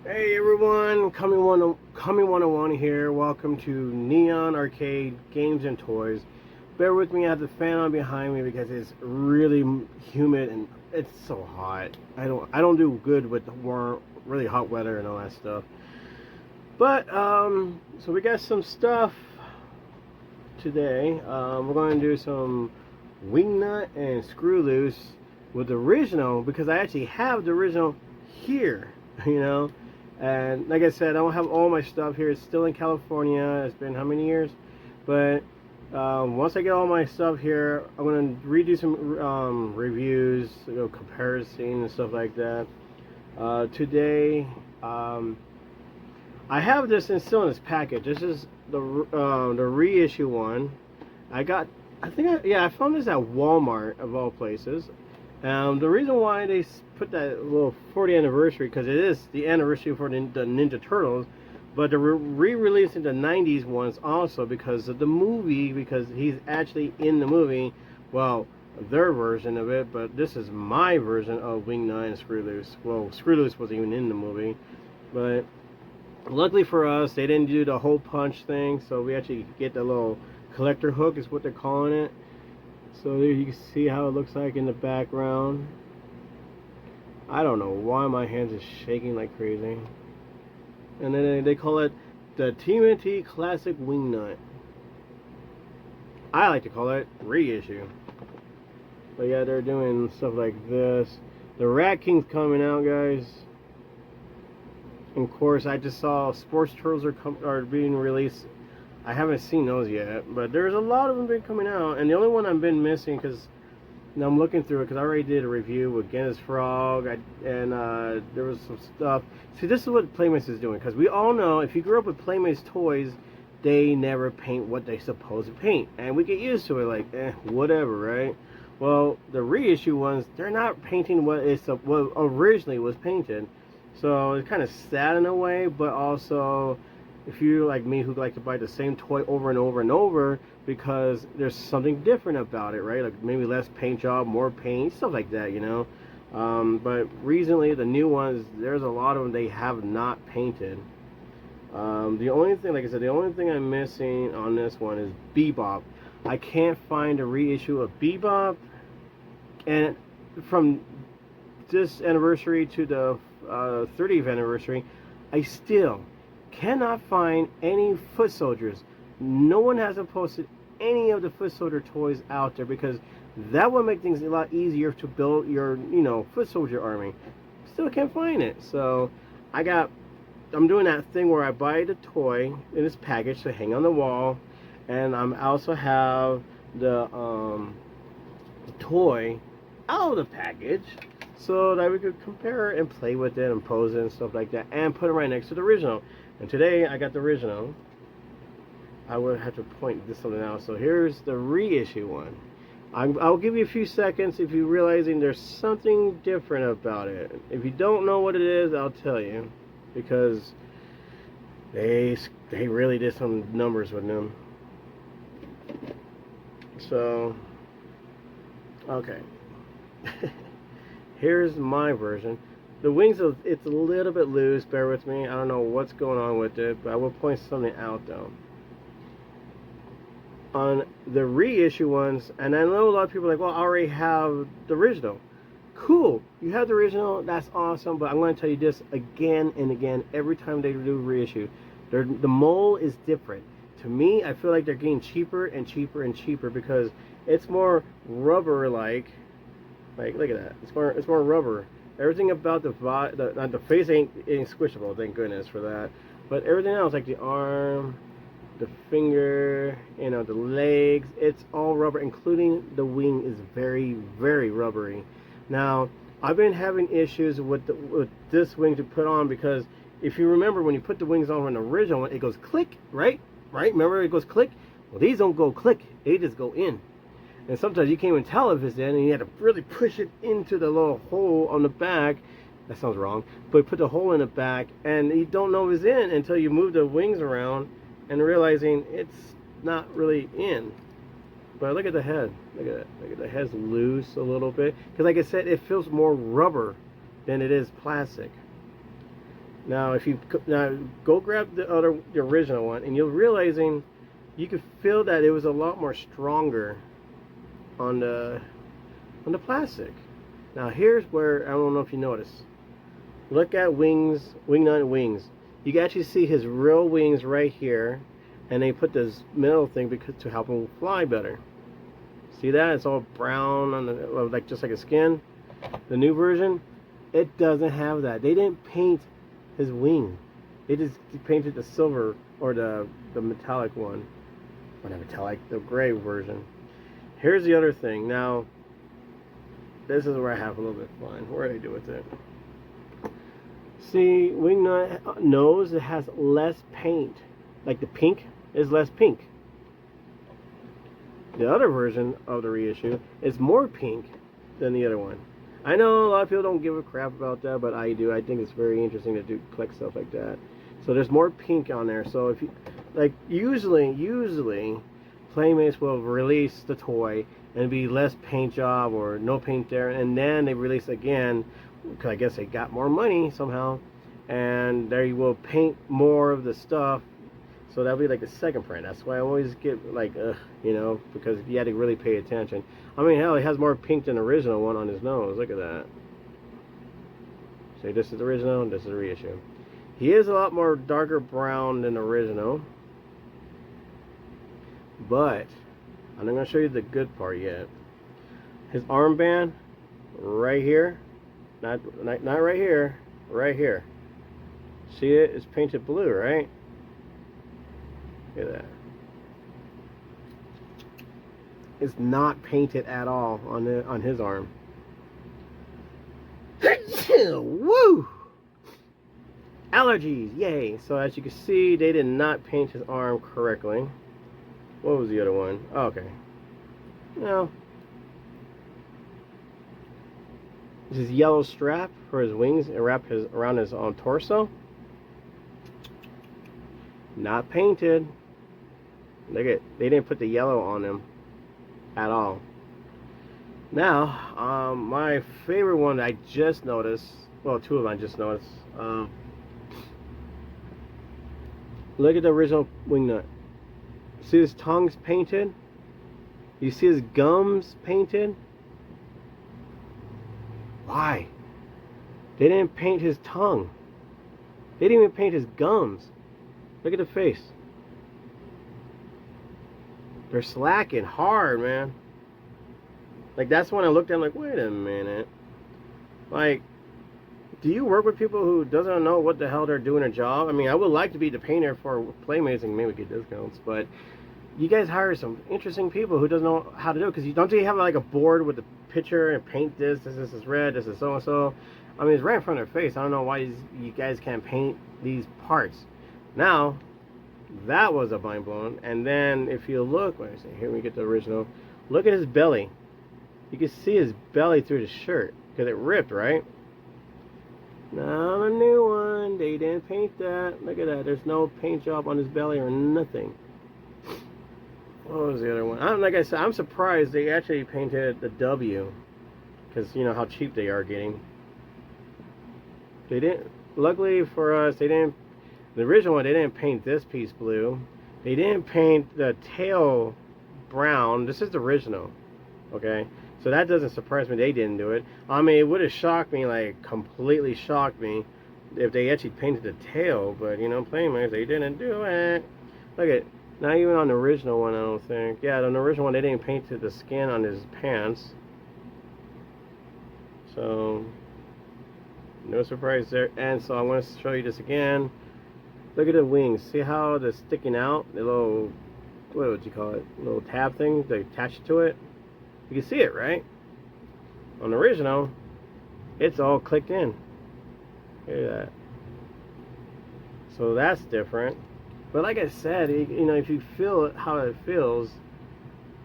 Hey everyone, Coming 101 here. Welcome to Neon Arcade Games and Toys. Bear with me, I have the fan on behind me because it's really humid and it's so hot. I don't do good with warm, really hot weather and all that stuff. But so we got some stuff today. We're going to do some Wingnut and Screw Loose with the original because I actually have the original here, you know. And like I said, I don't have all my stuff here. It's still in California. It's been how many years? But once I get all my stuff here, I'm going to redo some reviews, comparison and stuff like that. Today, I have this still in this package. This is the reissue one. I got, I found this at Walmart of all places. The reason why they put that little 40th anniversary, because it is the anniversary for the Ninja Turtles, but they're re-releasing the 90s ones also because of the movie, because he's actually in the movie. Well, their version of it, but this is my version of Wingnut and Screw Loose. Well, Screw Loose wasn't even in the movie, but luckily for us, they didn't do the hole punch thing, so we actually get the little collector hook, is what they're calling it. So there you can see how it looks like in the background. I don't know why my hands is shaking like crazy. And then they call it the TMNT Classic Wingnut. I like to call it reissue. But yeah, they're doing stuff like this. The Rat King's coming out, guys. And of course, I just saw Sports Turtles are being released. I haven't seen those yet, but there's a lot of them been coming out, and the only one I've been missing, because now I'm looking through it, because I already did a review with Guinness Frog, and there was some stuff. See, this is what Playmates is doing, because we all know if you grew up with Playmates toys, they never paint what they supposed to paint, and we get used to it, like, whatever, right? Well, the reissue ones, they're not painting what originally was painted, so it's kind of sad in a way, but also, if you're like me who like to buy the same toy over and over and over because there's something different about it, right? Like maybe less paint job, more paint, stuff like that, you know. But recently, the new ones, there's a lot of them they have not painted. The only thing, like I said, the only thing I'm missing on this one is Bebop. I can't find a reissue of Bebop, and from this anniversary to the 30th anniversary, I still cannot find any foot soldiers. No one hasn't posted any of the foot soldier toys out there because that would make things a lot easier to build your, foot soldier army. Still can't find it. So I'm doing that thing where I buy the toy in this package to hang on the wall, and I also have the toy out of the package so that we could compare it and play with it and pose it and stuff like that and put it right next to the original. And today I got the original. I would have to point this something out. So here's the reissue one. I'll give you a few seconds if you're realizing there's something different about it. If you don't know what it is, I'll tell you, because they really did some numbers with them. So okay. Here's my version. The wings, it's a little bit loose, bear with me. I don't know what's going on with it, but I will point something out though. On the reissue ones, and I know a lot of people are like, well, I already have the original. Cool, you have the original, that's awesome, but I'm going to tell you this again and again, every time they do reissue. The mold is different. To me, I feel like they're getting cheaper and cheaper and cheaper because it's more rubber-like. Like, look at that, it's more rubber. Everything about the face ain't squishable, thank goodness for that. But everything else, like the arm, the finger, the legs, it's all rubber, including the wing is very, very rubbery. Now, I've been having issues with this wing to put on because if you remember when you put the wings on an original one, it goes click, right? Right? Remember it goes click? Well, these don't go click, they just go in. And sometimes you can't even tell if it's in, and you had to really push it into the little hole on the back. That sounds wrong, but put the hole in the back, and you don't know if it's in until you move the wings around and realizing it's not really in. But look at the head. Look at it. Look at the head's loose a little bit. Because like I said, it feels more rubber than it is plastic. Now, if you now go grab the original one, and you're realizing you could feel that it was a lot more stronger on the plastic. Now, here's where I don't know if you notice. Look at Wingnut wings. You can actually see his real wings right here, and they put this metal thing to help him fly better. See that? It's all brown on the like just like a skin. The new version, it doesn't have that. They didn't paint his wing. They just painted the silver or the metallic one. Or the metallic, the gray version. Here's the other thing. Now, this is where I have a little bit of fun. What do I do with it? See, Wingnut nose, it has less paint. Like the pink is less pink. The other version of the reissue is more pink than the other one. I know a lot of people don't give a crap about that, but I do. I think it's very interesting to collect stuff like that. So there's more pink on there. So if you like, usually Playmates will release the toy and be less paint job or no paint there, and then they release again because I guess they got more money somehow, and they will paint more of the stuff. So that'll be like the second print. That's why I always get like, you know, because you had to really pay attention. I mean, hell, he has more pink than the original one on his nose. Look at that. See, this is the original, and this is the reissue. He is a lot more darker brown than the original. But I'm not going to show you the good part yet. His armband, right here, not right here, right here. See it? It's painted blue, right? Look at that. It's not painted at all on his arm. Woo! Allergies, yay! So as you can see, they did not paint his arm correctly. What was the other one? Oh, okay. No. This is yellow strap for his wings and wrap around his torso. Not painted. Look at, they didn't put the yellow on him at all. Now, my favorite one I just noticed, well, two of them I just noticed. Look at the original Wingnut. See his tongue's painted? You see his gums painted? Why? They didn't paint his tongue. They didn't even paint his gums. Look at the face. They're slacking hard, man. Like, that's when I looked at him like, wait a minute. Like, do you work with people who doesn't know what the hell they're doing a job? I mean, I would like to be the painter for Playmates and maybe get discounts, but you guys hire some interesting people who doesn't know how to do it, because don't you have like a board with the picture and paint this is red, this is so and so. I mean, it's right in front of their face. I don't know why you guys can't paint these parts. Now, that was a mind blown. And then if you look, let me see, here we get the original. Look at his belly. You can see his belly through the shirt because it ripped, right? Now the new one, they didn't paint that. Look at that. There's no paint job on his belly or nothing. What was the other one? Like I said, I'm surprised they actually painted the W, because you know how cheap they are getting. They didn't. Luckily for us, they didn't. The original one, they didn't paint this piece blue. They didn't paint the tail brown. This is the original. Okay, so that doesn't surprise me they didn't do it. I mean, it would have shocked me, like completely shocked me, if they actually painted the tail. But you know, Playmates, they didn't do it. Look at. Not even on the original one, I don't think. Yeah, on the original one, they didn't paint the skin on his pants. So, no surprise there. And so I want to show you this again. Look at the wings. See how they're sticking out? The little, what would you call it? Little tab thing they attach to it. You can see it, right? On the original, it's all clicked in. Look at that. So that's different. But like I said, you know, if you feel it, how it feels,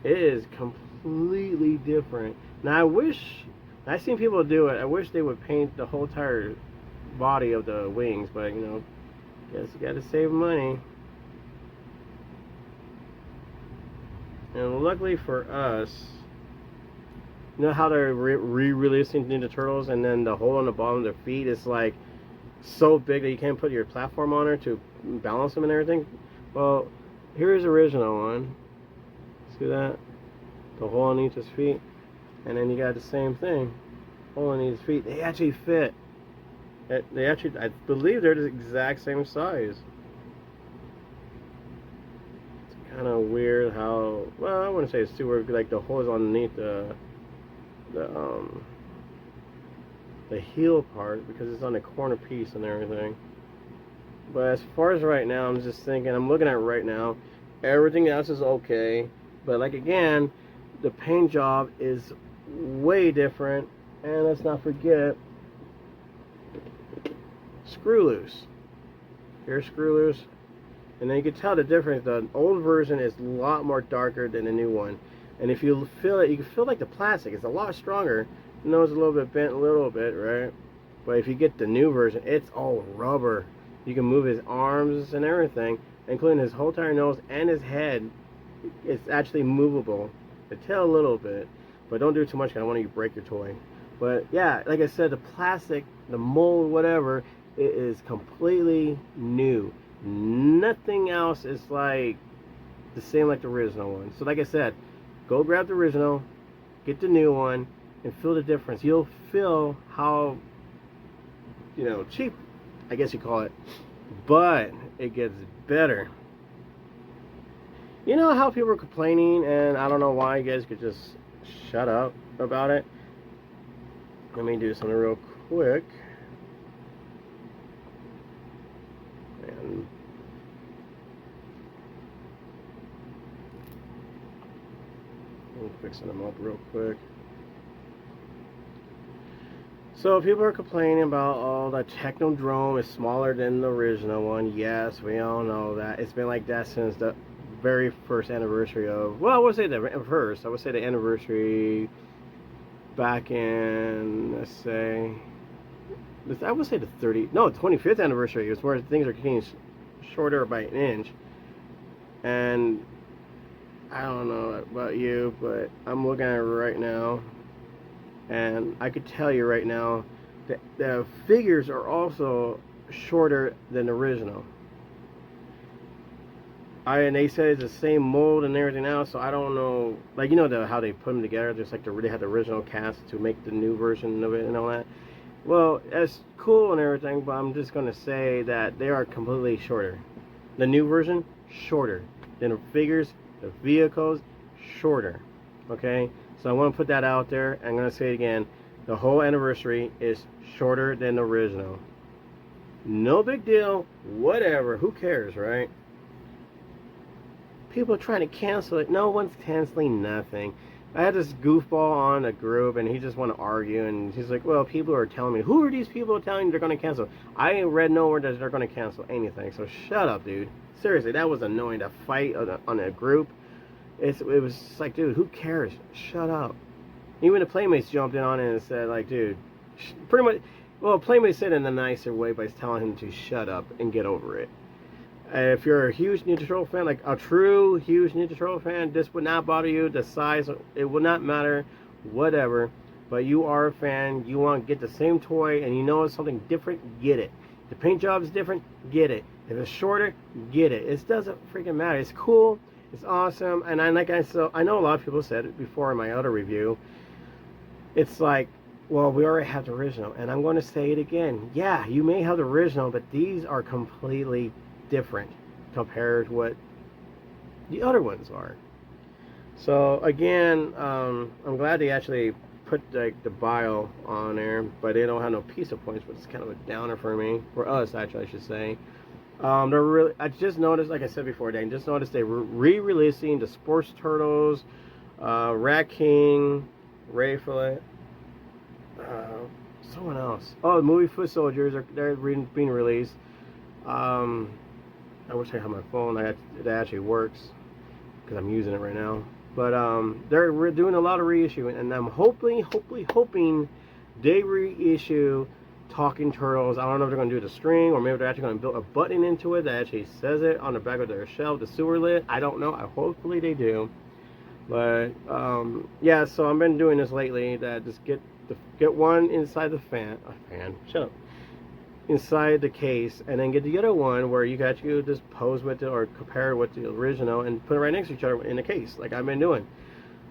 it is completely different. Now I've seen people do it. I wish they would paint the whole entire body of the wings, but you know, guess you gotta save money. And luckily for us, you know how they're re-releasing Ninja Turtles, and then the hole on the bottom of their feet is like so big that you can't put your platform on her to balance them and everything. Well, here's the original one. See that? The hole underneath his feet. And then you got the same thing. Hole underneath his feet. They actually fit. They actually, I believe they're the exact same size. It's kind of weird how, well, I wouldn't say it's too weird, like the holes underneath the heel part, because it's on the corner piece and everything. But as far as right now, I'm just thinking, I'm looking at it right now, everything else is okay, but like again, the paint job is way different. And let's not forget, screw loose. Here's screw loose. And then you can tell the difference. The old version is a lot more darker than the new one. And if you feel it, you can feel like the plastic is a lot stronger. The nose is a little bit bent, a little bit, right? But if you get the new version, it's all rubber. You can move his arms and everything, including his whole entire nose and his head. It's actually movable. The tail a little bit, but don't do too much because I don't want you to break your toy. But yeah, like I said, the plastic, the mold, whatever, it is completely new. Nothing else is like the same like the original one. So like I said, go grab the original, get the new one, and feel the difference. You'll feel how, cheap, I guess you call it, but it gets better. You know how people are complaining, and I don't know why, you guys could just shut up about it. Let me do something real quick. And I'm fixing them up real quick. So people are complaining about, oh, the Technodrome is smaller than the original one. Yes, we all know that. It's been like that since the very first anniversary of, well, I would say the anniversary back in, let's say, I would say the 25th anniversary is where things are getting shorter by an inch. And I don't know about you, but I'm looking at it right now, and I could tell you right now that the figures are also shorter than the original. And they said it's the same mold and everything else, so I don't know, like, how they put them together, just like they had the original cast to make the new version of it and all that. Well, that's cool and everything, but I'm just going to say that they are completely shorter. The new version, shorter. Then the figures, the vehicles, shorter. Okay? So I want to put that out there. I'm going to say it again. The whole anniversary is shorter than the original. No big deal. Whatever. Who cares, right? People are trying to cancel it. No one's canceling nothing. I had this goofball on a group, and he just want to argue, and he's like, well, people are telling me. Who are these people telling me they're going to cancel? I ain't read nowhere that they're going to cancel anything, so shut up, dude. Seriously, that was annoying to fight on a group. It was just like, dude, who cares? Shut up. Even the Playmates jumped in on it and said, like, dude, pretty much, well, Playmates said it in a nicer way by telling him to shut up and get over it. If you're a huge Ninja Turtle fan, like a true huge Ninja Turtle fan, this would not bother you. The size, it would not matter, whatever. But you are a fan, you want to get the same toy, and you know it's something different, get it. The paint job is different, get it. If it's shorter, get it. It doesn't freaking matter. It's cool, it's awesome, and I know a lot of people said it before in my other review. It's like, well, we already have the original, and I'm going to say it again. Yeah, you may have the original, but these are completely different compared to what the other ones are. So again, I'm glad they actually put like the bio on there, but they don't have no pizza points, but it's kind of a downer for me, for us actually, I should say. They're really, I just noticed, like I said before, I just noticed they were re-releasing the Sports Turtles, Rat King, Ray Fillet, someone else. Oh, the movie Foot Soldiers they're being released. I wish I had my phone that actually works, because I'm using it right now. But they're doing a lot of reissuing, and I'm hoping they reissue Talking Turtles. I don't know if they're going to do the string, or maybe they're actually going to build a button into it that actually says it on the back of their shelf, the sewer lid. I don't know. Hopefully they do. But yeah, so I've been doing this lately, that just get one inside the fan. Shut up. inside the case, and then get the other one where you can actually just pose with it or compare it with the original and put it right next to each other in the case, like I've been doing.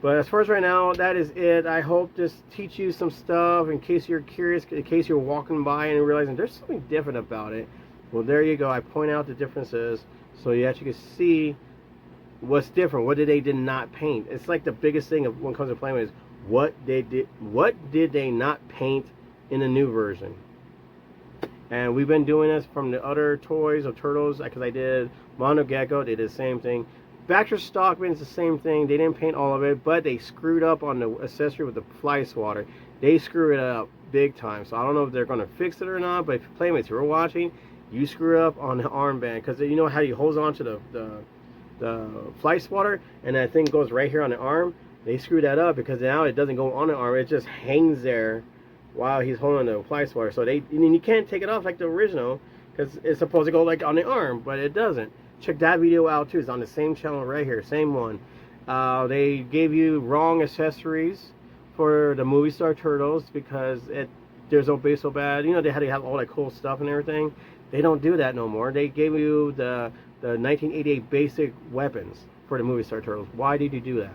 But as far as right now, that is it. I hope this teach you some stuff in case you're curious, in case you're walking by and realizing there's something different about it. Well, there you go. I point out the differences so you actually can see what's different. What did not paint? It's like the biggest thing when it comes to playing is what did they not paint in the new version. And we've been doing this from the other toys of Turtles, because I did Mondo Gecko. They did the same thing. Baxter Stockman is the same thing. They didn't paint all of it, but they screwed up on the accessory with the fly swatter. They screwed it up big time. So I don't know if they're going to fix it or not, but if you playmates, you're watching, you screw up on the armband, because you know how he holds on to the fly swatter, and that thing goes right here on the arm. They screwed that up because now it doesn't go on the arm. It just hangs there while he's holding the fly swatter. So you can't take it off like the original, because it's supposed to go like on the arm, but it doesn't. Check that video out too. It's on the same channel right here, same one. They gave you wrong accessories for the Movie Star Turtles because there's no base so bad. You know, they had to have all that cool stuff and everything. They don't do that no more. They gave you the 1988 basic weapons for the Movie Star Turtles. Why did you do that?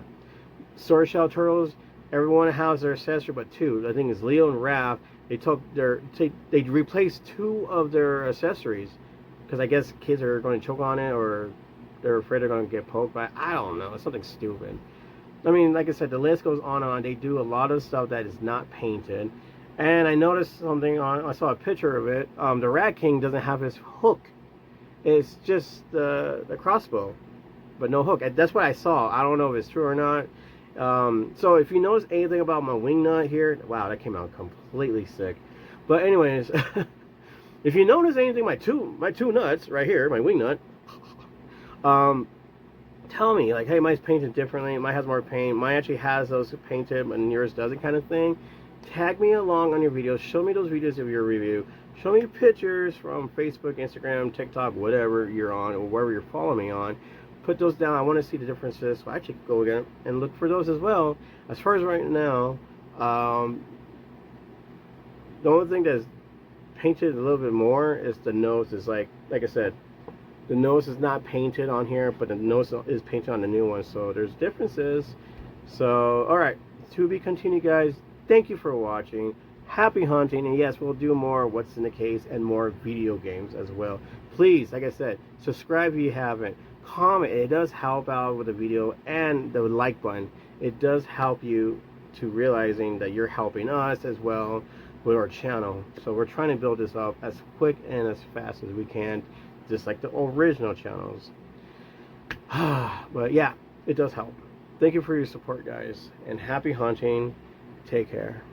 Sword Shell Turtles, everyone has their accessory but two. I think it's Leo and Raph. They replaced two of their accessories because I guess kids are going to choke on it, or they're afraid they're going to get poked by it. I don't know. It's something stupid. I mean, like I said, the list goes on and on. They do a lot of stuff that is not painted. And I noticed something I saw a picture of it. The Rat King doesn't have his hook. It's just the crossbow, but no hook. That's what I saw. I don't know if it's true or not. So if you notice anything about my Wingnut here, wow, that came out completely sick. But anyways, if you notice anything, my two nuts right here, my Wingnut, tell me, like, hey, mine's painted differently. Mine has more paint. Mine actually has those painted, and yours doesn't, kind of thing. Tag me along on your videos. Show me those videos of your review. Show me pictures from Facebook, Instagram, TikTok, whatever you're on, or wherever you're following me on. Put those down. I want to see the differences. So I actually go again and look for those as well. As far as right now, the only thing that's painted a little bit more is the nose. Is like I said, the nose is not painted on here, but the nose is painted on the new one. So there's differences. So alright, to be continued, guys. Thank you for watching. Happy hunting, and yes, we'll do more What's in the Case and more video games as well. Please, like I said, subscribe if you haven't. Comment. It does help out with the video, and the like button. It does help you to realizing that you're helping us as well with our channel. So we're trying to build this up as quick and as fast as we can, just like the original channels. But yeah, it does help. Thank you for your support, guys, and happy hunting. Take care.